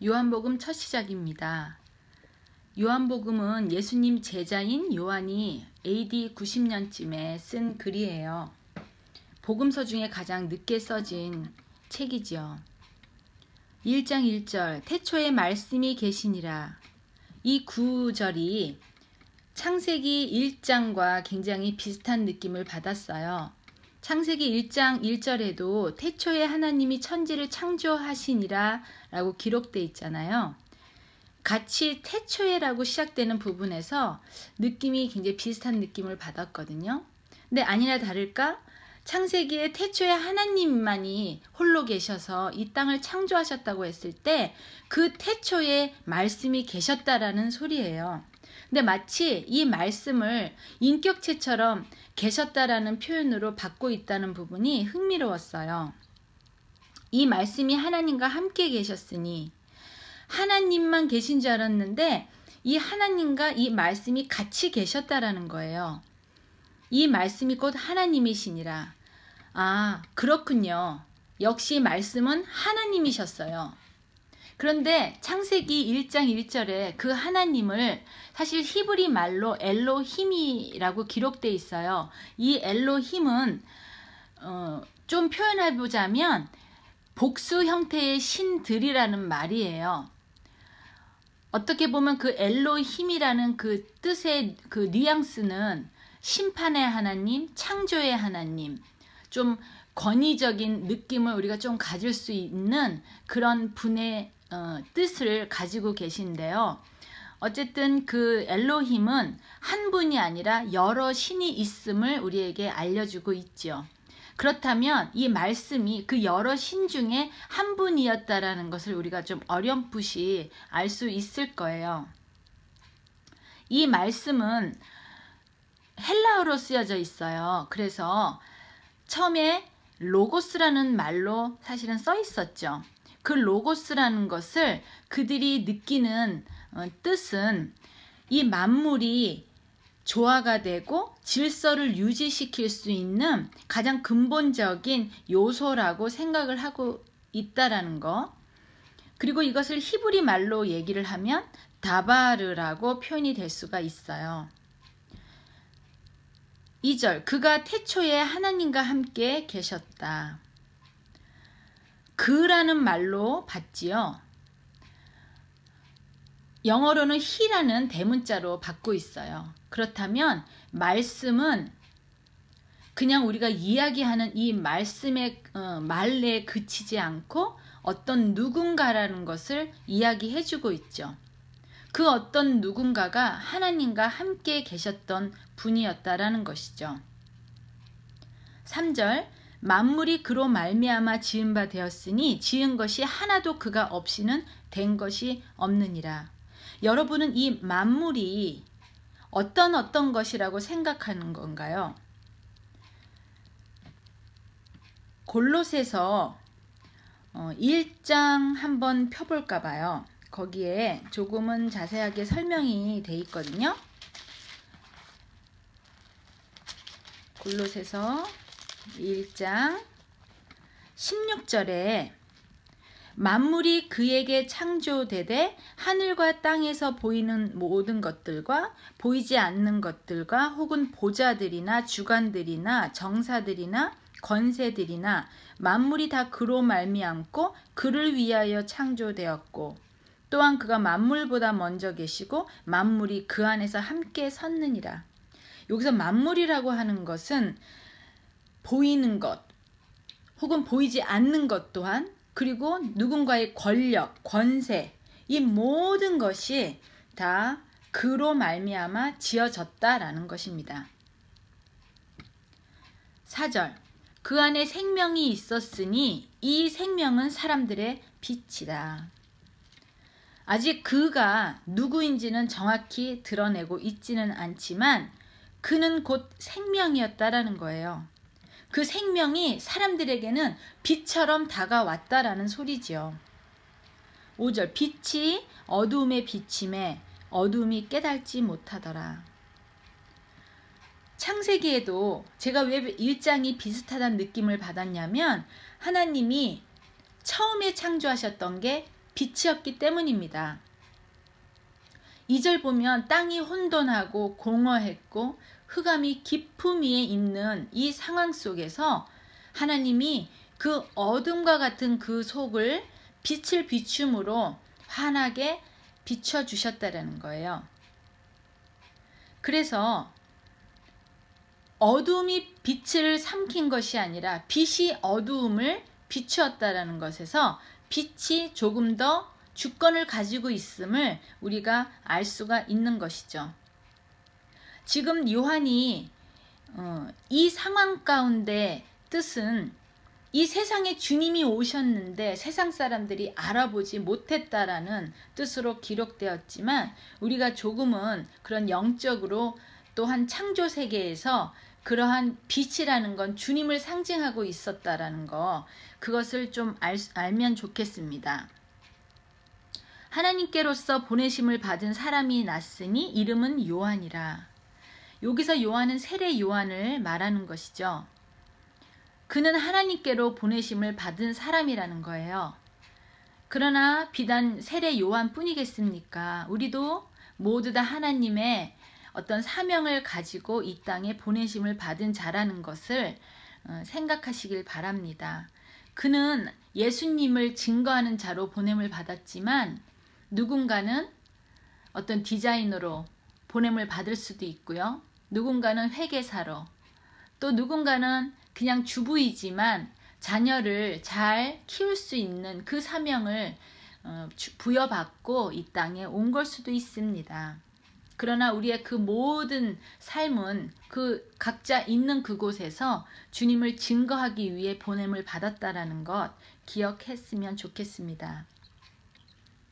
요한복음 첫 시작입니다. 요한복음은 예수님 제자인 요한이 AD 90년쯤에 쓴 글이에요. 복음서 중에 가장 늦게 써진 책이죠. 1장 1절 태초에 말씀이 계시니라. 이 구절이 창세기 1장과 굉장히 비슷한 느낌을 받았어요. 창세기 1장 1절에도 태초에 하나님이 천지를 창조하시니라 라고 기록되어 있잖아요. 같이 태초에 라고 시작되는 부분에서 느낌이 굉장히 비슷한 느낌을 받았거든요. 근데 아니나 다를까 창세기에 태초에 하나님만이 홀로 계셔서 이 땅을 창조하셨다고 했을 때 그 태초에 말씀이 계셨다라는 소리예요. 근데 마치 이 말씀을 인격체처럼 계셨다라는 표현으로 받고 있다는 부분이 흥미로웠어요. 이 말씀이 하나님과 함께 계셨으니 하나님만 계신 줄 알았는데 이 하나님과 이 말씀이 같이 계셨다라는 거예요. 이 말씀이 곧 하나님이시니라. 아, 그렇군요. 역시 말씀은 하나님이셨어요. 그런데 창세기 1장 1절에 그 하나님을 사실 히브리 말로 엘로힘이라고 기록되어 있어요. 이 엘로힘은 좀 표현해보자면 복수 형태의 신들이라는 말이에요. 어떻게 보면 그 엘로힘이라는 그 뜻의 그 뉘앙스는 심판의 하나님, 창조의 하나님, 좀 권위적인 느낌을 우리가 좀 가질 수 있는 그런 분의 뜻을 가지고 계신데요. 어쨌든 그 엘로힘은 한 분이 아니라 여러 신이 있음을 우리에게 알려주고 있죠. 그렇다면 이 말씀이 그 여러 신 중에 한 분이었다라는 것을 우리가 좀 어렴풋이 알 수 있을 거예요. 이 말씀은 헬라어로 쓰여져 있어요. 그래서 처음에 로고스라는 말로 사실은 써 있었죠. 그 로고스라는 것을 그들이 느끼는 뜻은 이 만물이 조화가 되고 질서를 유지시킬 수 있는 가장 근본적인 요소라고 생각을 하고 있다라는 거. 그리고 이것을 히브리 말로 얘기를 하면 다바르라고 표현이 될 수가 있어요. 2절 그가 태초에 하나님과 함께 계셨다. 그라는 말로 받지요. 영어로는 he라는 대문자로 받고 있어요. 그렇다면 말씀은 그냥 우리가 이야기하는 이 말씀의 말에 그치지 않고 어떤 누군가라는 것을 이야기해주고 있죠. 그 어떤 누군가가 하나님과 함께 계셨던 분이었다라는 것이죠. 3절 만물이 그로 말미암아 지은 바 되었으니 지은 것이 하나도 그가 없이는 된 것이 없느니라. 여러분은 이 만물이 어떤 것이라고 생각하는 건가요? 골로새서 1장 한번 펴볼까 봐요. 거기에 조금은 자세하게 설명이 돼 있거든요. 골로새서 1장 16절에 만물이 그에게 창조되되 하늘과 땅에서 보이는 모든 것들과 보이지 않는 것들과 혹은 보좌들이나 주관들이나 정사들이나 권세들이나 만물이 다 그로 말미암고 그를 위하여 창조되었고 또한 그가 만물보다 먼저 계시고 만물이 그 안에서 함께 섰느니라. 여기서 만물이라고 하는 것은 보이는 것 혹은 보이지 않는 것 또한 그리고 누군가의 권력, 권세 이 모든 것이 다 그로 말미암아 지어졌다라는 것입니다. 4절 그 안에 생명이 있었으니 이 생명은 사람들의 빛이다. 아직 그가 누구인지는 정확히 드러내고 있지는 않지만 그는 곧 생명이었다라는 거예요. 그 생명이 사람들에게는 빛처럼 다가왔다라는 소리지요. 5절 빛이 어두움에 비침에 어두움이 깨닫지 못하더라. 창세기에도 제가 왜 1장이 비슷하다는 느낌을 받았냐면 하나님이 처음에 창조하셨던 게 빛이었기 때문입니다. 2절 보면 땅이 혼돈하고 공허했고 흑암이 깊음 위에 있는 이 상황 속에서 하나님이 그 어둠과 같은 그 속을 빛을 비춤으로 환하게 비춰주셨다는 거예요. 그래서 어둠이 빛을 삼킨 것이 아니라 빛이 어두움을 비추었다라는 것에서 빛이 조금 더 주권을 가지고 있음을 우리가 알 수가 있는 것이죠. 지금 요한이 이 상황 가운데 뜻은 이 세상에 주님이 오셨는데 세상 사람들이 알아보지 못했다라는 뜻으로 기록되었지만 우리가 조금은 그런 영적으로 또한 창조 세계에서 그러한 빛이라는 건 주님을 상징하고 있었다라는 거, 그것을 좀 알면 좋겠습니다. 하나님께로서 보내심을 받은 사람이 났으니 이름은 요한이라. 여기서 요한은 세례 요한을 말하는 것이죠. 그는 하나님께로 보내심을 받은 사람이라는 거예요. 그러나 비단 세례 요한뿐이겠습니까? 우리도 모두 다 하나님의 어떤 사명을 가지고 이 땅에 보내심을 받은 자라는 것을 생각하시길 바랍니다. 그는 예수님을 증거하는 자로 보냄을 받았지만 누군가는 어떤 디자이너로 보냄을 받을 수도 있고요. 누군가는 회계사로, 또 누군가는 그냥 주부이지만 자녀를 잘 키울 수 있는 그 사명을 부여받고 이 땅에 온 걸 수도 있습니다. 그러나 우리의 그 모든 삶은 그 각자 있는 그곳에서 주님을 증거하기 위해 보냄을 받았다라는 것 기억했으면 좋겠습니다.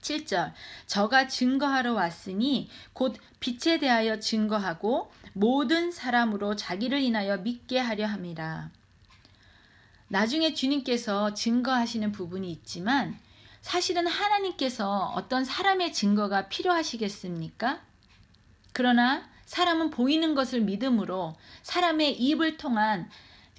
7절, 저가 증거하러 왔으니 곧 빛에 대하여 증거하고 모든 사람으로 자기를 인하여 믿게 하려 함이라. 나중에 주님께서 증거하시는 부분이 있지만 사실은 하나님께서 어떤 사람의 증거가 필요하시겠습니까? 그러나 사람은 보이는 것을 믿음으로 사람의 입을 통한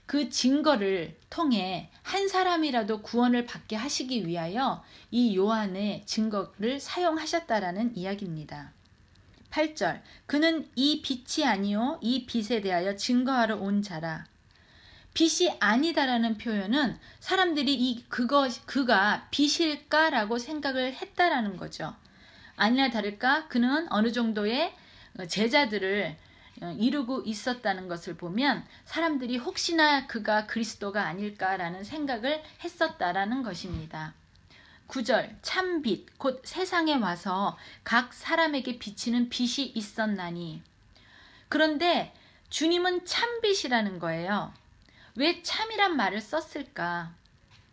그 증거를 통해 한 사람이라도 구원을 받게 하시기 위하여 이 요한의 증거를 사용하셨다라는 이야기입니다. 8절, 그는 이 빛이 아니요 이 빛에 대하여 증거하러 온 자라. 빛이 아니다라는 표현은 사람들이 그가 빛일까라고 생각을 했다라는 거죠. 아니나 다를까 그는 어느 정도의 제자들을 이루고 있었다는 것을 보면 사람들이 혹시나 그가 그리스도가 아닐까라는 생각을 했었다라는 것입니다. 9절, 참빛 곧 세상에 와서 각 사람에게 비치는 빛이 있었나니. 그런데 주님은 참빛이라는 거예요. 왜 참이란 말을 썼을까?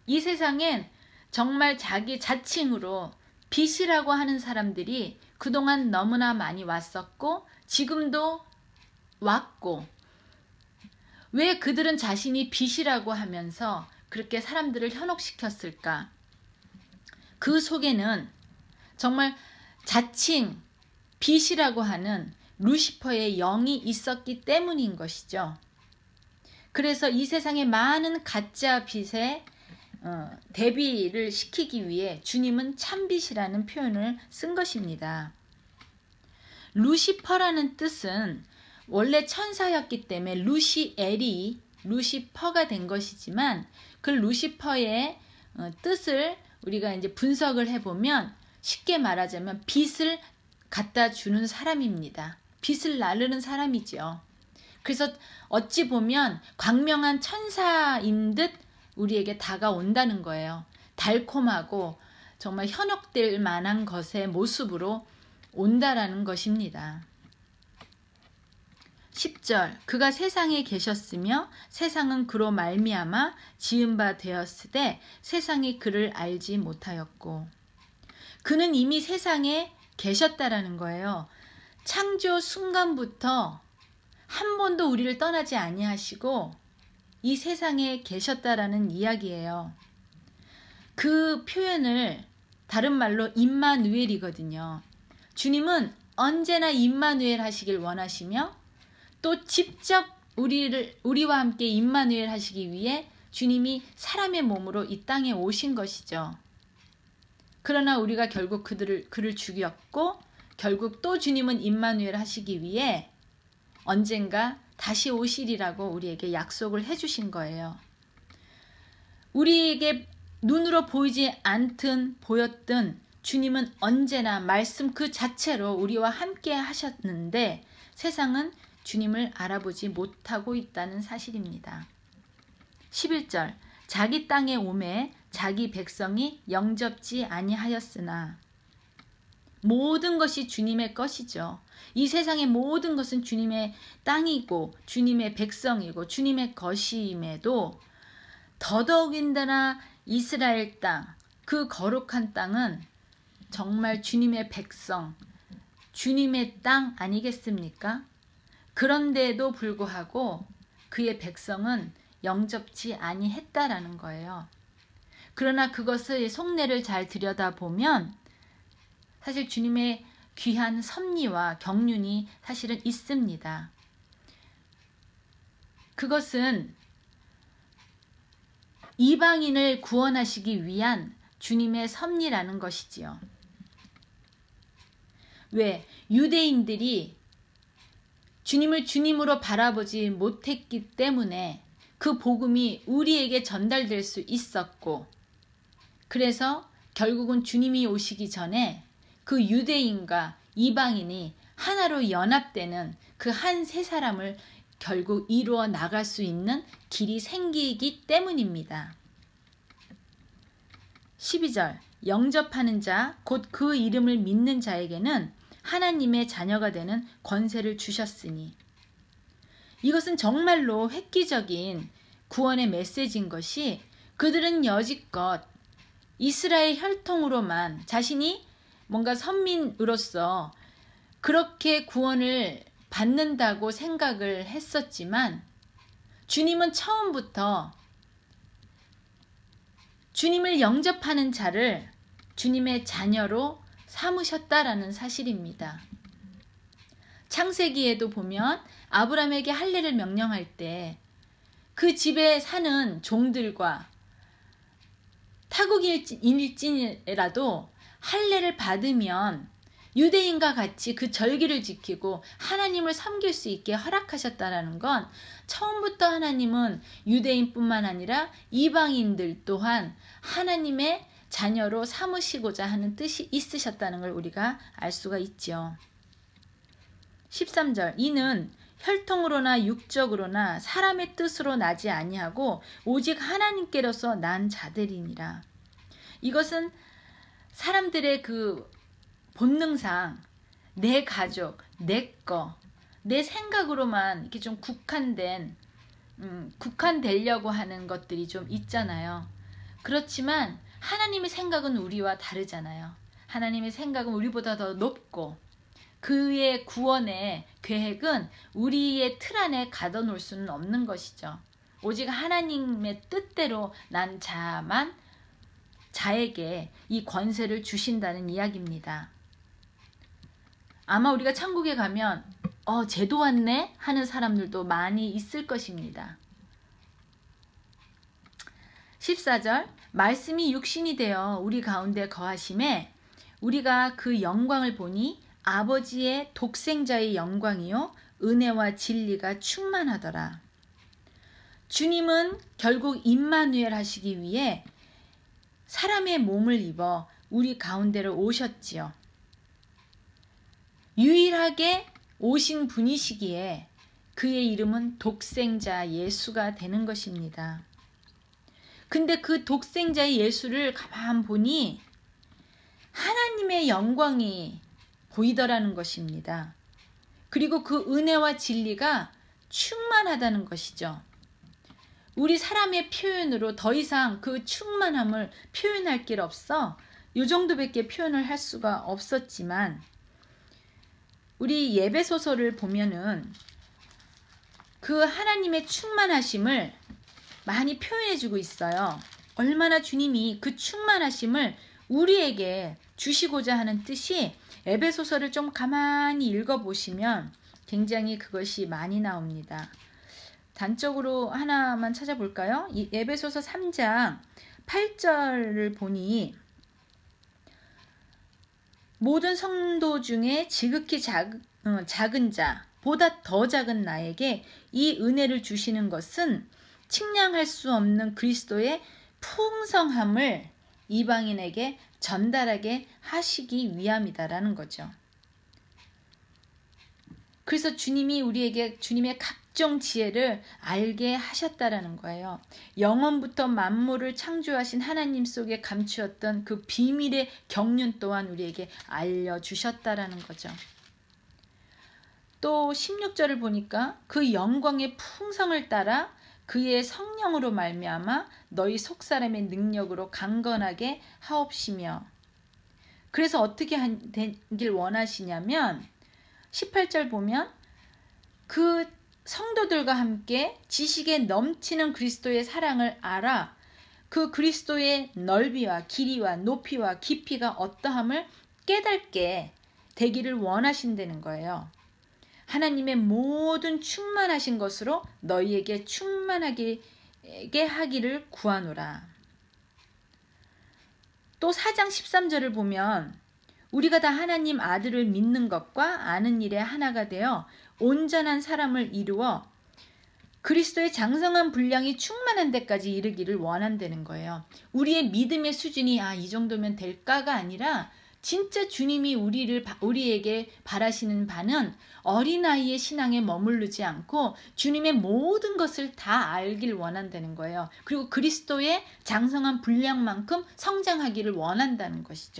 이 세상엔 정말 자기 자칭으로 빛이라고 하는 사람들이 그동안 너무나 많이 왔었고 지금도 왔고, 왜 그들은 자신이 빛이라고 하면서 그렇게 사람들을 현혹시켰을까? 그 속에는 정말 자칭 빛이라고 하는 루시퍼의 영이 있었기 때문인 것이죠. 그래서 이 세상의 많은 가짜 빛에 대비를 시키기 위해 주님은 참빛이라는 표현을 쓴 것입니다. 루시퍼라는 뜻은 원래 천사였기 때문에 루시엘이 루시퍼가 된 것이지만 그 루시퍼의 뜻을 우리가 이제 분석을 해보면 쉽게 말하자면 빛을 갖다 주는 사람입니다. 빛을 나르는 사람이죠. 그래서 어찌 보면 광명한 천사인 듯 우리에게 다가온다는 거예요. 달콤하고 정말 현혹될 만한 것의 모습으로 온다라는 것입니다. 10절, 그가 세상에 계셨으며 세상은 그로 말미암아 지은 바 되었으되 세상이 그를 알지 못하였고. 그는 이미 세상에 계셨다라는 거예요. 창조 순간부터 한 번도 우리를 떠나지 아니하시고 이 세상에 계셨다라는 이야기예요. 그 표현을 다른 말로 임마누엘이거든요. 주님은 언제나 임마누엘 하시길 원하시며 또 직접 우리와 함께 임마누엘 하시기 위해 주님이 사람의 몸으로 이 땅에 오신 것이죠. 그러나 우리가 결국 그를 죽였고 결국 또 주님은 임마누엘 하시기 위해 언젠가 다시 오시리라고 우리에게 약속을 해주신 거예요. 우리에게 눈으로 보이지 않든 보였든 주님은 언제나 말씀 그 자체로 우리와 함께 하셨는데 세상은 주님을 알아보지 못하고 있다는 사실입니다. 11절 자기 땅에 오매 자기 백성이 영접지 아니하였으나 모든 것이 주님의 것이죠. 이 세상의 모든 것은 주님의 땅이고 주님의 백성이고 주님의 것임에도 더더욱인다나 이스라엘 땅, 그 거룩한 땅은 정말 주님의 백성, 주님의 땅 아니겠습니까? 그런데도 불구하고 그의 백성은 영접지 아니했다라는 거예요. 그러나 그것의 속내를 잘 들여다보면 사실 주님의 귀한 섭리와 경륜이 사실은 있습니다. 그것은 이방인을 구원하시기 위한 주님의 섭리라는 것이지요. 왜? 유대인들이 주님을 주님으로 바라보지 못했기 때문에 그 복음이 우리에게 전달될 수 있었고, 그래서 결국은 주님이 오시기 전에 그 유대인과 이방인이 하나로 연합되는 그 한 세 사람을 결국 이루어 나갈 수 있는 길이 생기기 때문입니다. 12절 영접하는 자 곧 그 이름을 믿는 자에게는 하나님의 자녀가 되는 권세를 주셨으니, 이것은 정말로 획기적인 구원의 메시지인 것이 그들은 여지껏 이스라엘 혈통으로만 자신이 뭔가 선민으로서 그렇게 구원을 받는다고 생각을 했었지만 주님은 처음부터 주님을 영접하는 자를 주님의 자녀로 삼으셨다라는 사실입니다. 창세기에도 보면 아브라함에게 할례를 명령할 때 그 집에 사는 종들과 타국일진이라도 할례를 받으면 유대인과 같이 그 절기를 지키고 하나님을 섬길 수 있게 허락하셨다라는 건 처음부터 하나님은 유대인뿐만 아니라 이방인들 또한 하나님의 자녀로 삼으시고자 하는 뜻이 있으셨다는 걸 우리가 알 수가 있죠. 13절 이는 혈통으로나 육적으로나 사람의 뜻으로 나지 아니하고 오직 하나님께로서 난 자들이니라. 이것은 사람들의 그 본능상 내 가족, 내 거, 내 생각으로만 이렇게 좀 국한되려고 하는 것들이 좀 있잖아요. 그렇지만 하나님의 생각은 우리와 다르잖아요. 하나님의 생각은 우리보다 더 높고 그의 구원의 계획은 우리의 틀 안에 가둬놓을 수는 없는 것이죠. 오직 하나님의 뜻대로 난 자에게 이 권세를 주신다는 이야기입니다. 아마 우리가 천국에 가면 쟤도 왔네 하는 사람들도 많이 있을 것입니다. 14절 말씀이 육신이 되어 우리 가운데 거하심에 우리가 그 영광을 보니 아버지의 독생자의 영광이요 은혜와 진리가 충만하더라. 주님은 결국 임마누엘 하시기 위해 사람의 몸을 입어 우리 가운데로 오셨지요. 유일하게 오신 분이시기에 그의 이름은 독생자 예수가 되는 것입니다. 근데 그 독생자의 예수를 가만 보니 하나님의 영광이 보이더라는 것입니다. 그리고 그 은혜와 진리가 충만하다는 것이죠. 우리 사람의 표현으로 더 이상 그 충만함을 표현할 길 없어 이 정도밖에 표현을 할 수가 없었지만 우리 예배소서를 보면은 그 하나님의 충만하심을 많이 표현해주고 있어요. 얼마나 주님이 그 충만하심을 우리에게 주시고자 하는 뜻이 에베소서를 좀 가만히 읽어보시면 굉장히 그것이 많이 나옵니다. 단적으로 하나만 찾아볼까요? 이 에베소서 3장 8절을 보니 모든 성도 중에 지극히 작은 자, 보다 더 작은 나에게 이 은혜를 주시는 것은 측량할 수 없는 그리스도의 풍성함을 이방인에게 전달하게 하시기 위함이다라는 거죠. 그래서 주님이 우리에게 주님의 각종 지혜를 알게 하셨다라는 거예요. 영원부터 만물을 창조하신 하나님 속에 감추었던 그 비밀의 경륜 또한 우리에게 알려주셨다라는 거죠. 또 16절을 보니까 그 영광의 풍성을 따라 그의 성령으로 말미암아 너희 속사람의 능력으로 강건하게 하옵시며. 그래서 어떻게 되길 원하시냐면 18절 보면 그 성도들과 함께 지식에 넘치는 그리스도의 사랑을 알아 그 그리스도의 넓이와 길이와 높이와 깊이가 어떠함을 깨닫게 되기를 원하신다는 거예요. 하나님의 모든 충만하신 것으로 너희에게 충만하게 하기를 구하노라. 또 4장 13절을 보면 우리가 다 하나님 아들을 믿는 것과 아는 일에 하나가 되어 온전한 사람을 이루어 그리스도의 장성한 분량이 충만한 데까지 이르기를 원한다는 거예요. 우리의 믿음의 수준이 이 정도면 될까가 아니라 진짜 주님이 우리에게 바라시는 바는 어린아이의 신앙에 머무르지 않고 주님의 모든 것을 다 알길 원한다는 거예요. 그리고 그리스도의 장성한 분량만큼 성장하기를 원한다는 것이죠.